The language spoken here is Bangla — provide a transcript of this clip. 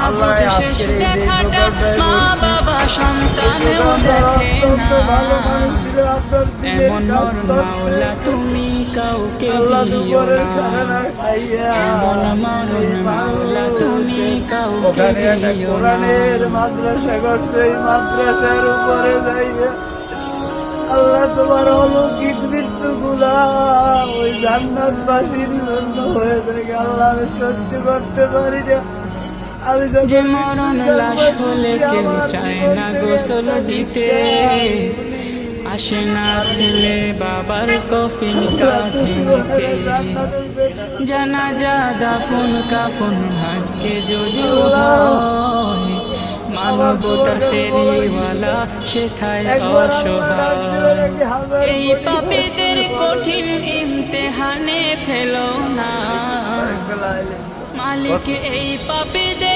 মাবুদ শেষ দেখাটা মা বাবা সন্তানেও দেখে না। এমন মরণ মাওলা তুমি কাউকে দিও না, এমন মরণ মাওলা তুমি কাউকে দিও না। মাদ্রাসা করছে, এই মাদ্রাসার উপরে যাইবে আল্লাহ তোমার অলৌকিক মৃত্যু গুলা ওই জান্নাতবাসীর জন্য হয়ে থাকে। আল্লাহ আমি সহ্য করতে পারি না। আমি যে মরণ লাশ হলে কেউ চায় না গোসল দিতে, আসে না ছেলে বাবার কফিন কাঁধে নিতে। জানাজা দাফন কাফন ভাগ্যে যদিও হয়, মানবতার ফেরিওয়ালা সেথায় অসহায়। এই পাপীদের কঠিন ইমতিহানে ফেলো না মালিক, এই পাপীদের